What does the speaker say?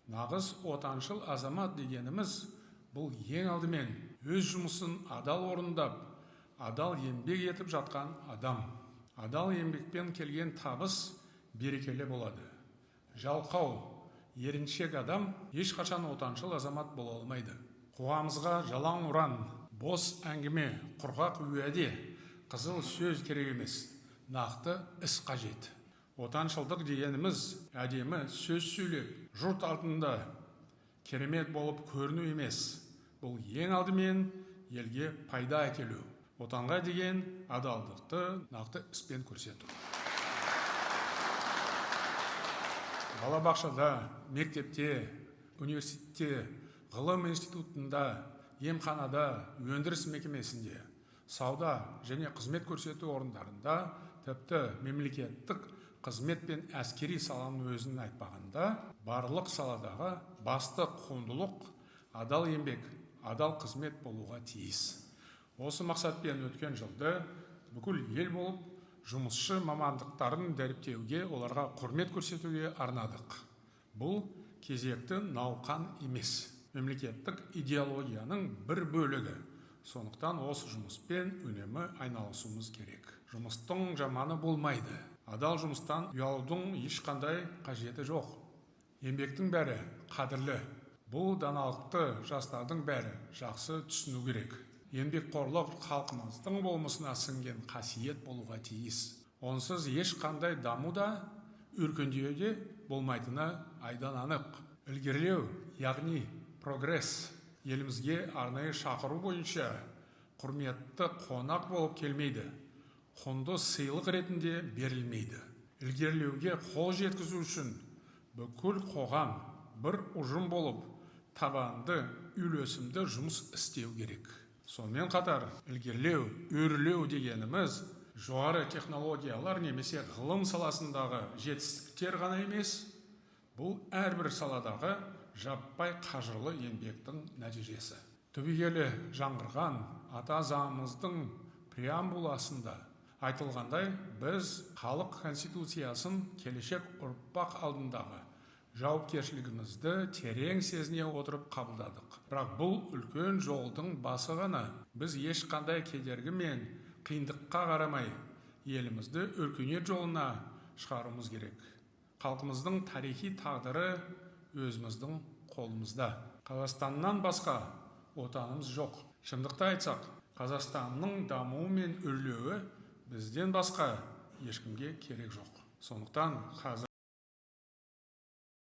Нағыз отаншыл азамат дегеніміз бұл ең алдымен өз жұмысын адал орындап, адал еңбек етіп жатқан адам. Адал еңбекпен келген табыс берекелі болады. Жалқау, еріншек адам ешқашан отаншыл азамат бола алмайды. Қоғамымызға жалаң ұран, бос әңгіме, құрғақ уәде, қызыл сөз керек емес, нақты іс қажет. Отаншылдық дегеніміз әдемі сөз сөйлеп, жұрт алдында керемет болып көріну емес. Бұл ең алдымен елге пайда әкелу. Отанға деген адалдықты нақты іспен көрсету. Балабақшада, мектепте, университетте, ғылым институтында, емханада, өндіріс мекемесінде, сауда және қызмет көрсету орындарында, тіпті мемлекеттік қызмет пен әскери саланың өзін айтпағанда, барлық саладағы басты құндылық адал еңбек, адал қызмет болуға тиіс. Осы мақсатпен өткен жылды бүкіл ел болып, жұмысшы мамандықтарын дәріптеуге, оларға құрмет көрсетуге арнадық. Бұл кезекті науқан емес, мемлекеттік идеологияның бір бөлігі. Сондықтан осы жұмыспен үнемі айналысуымыз керек. Жұмыстың жаманы болмайды. Адал жұмыстан ұялудың ешқандай қажеті жоқ. Еңбектің бәрі қадірлі. Бұл даналықты жастардың бәрі жақсы түсіну керек. Еңбекқорлық халқымыздың болмысына сіңген қасиет болуға тиіс. Онсыз ешқандай даму да, өркендеу де болмайтыны айдан анық. Ілгерілеу, яғни прогресс, елімізге арнайы шақыру бойынша құрметті қонақ болып келмейді. Құнды сыйлық ретінде берілмейді. Ілгерілеуге қол жеткізу үшін бүкіл қоғам бір ұжым болып, табанды, үйлесімді жұмыс істеу керек. Сонымен қатар, ілгерілеу, өрлеу дегеніміз жоғары технологиялар немесе ғылым саласындағы жетістіктер ғана емес, бұл әрбір саладағы жаппай қажырлы еңбектің нәтижесі. Түбегейлі жаңғырған ата заңымыздың преамбуласында айтылғандай, біз халық конституциясын келешек ұрпақ алдындағы жауапкершілігімізді терең сезіне отырып қабылдадық. Бірақ бұл үлкен жолдың басы ғана. Біз ешқандай кедергі мен қиындыққа қарамай елімізді өркениет жолына шығаруымыз керек. Халқымыздың тарихи тағдыры өзіміздің қолымызда. Қазақстаннан басқа отанымыз жоқ. Шындықты айтсақ, Қазақстанның дамуы мен өрлеуі бізден басқа ешкімге керек жоқ. Сондықтан қазір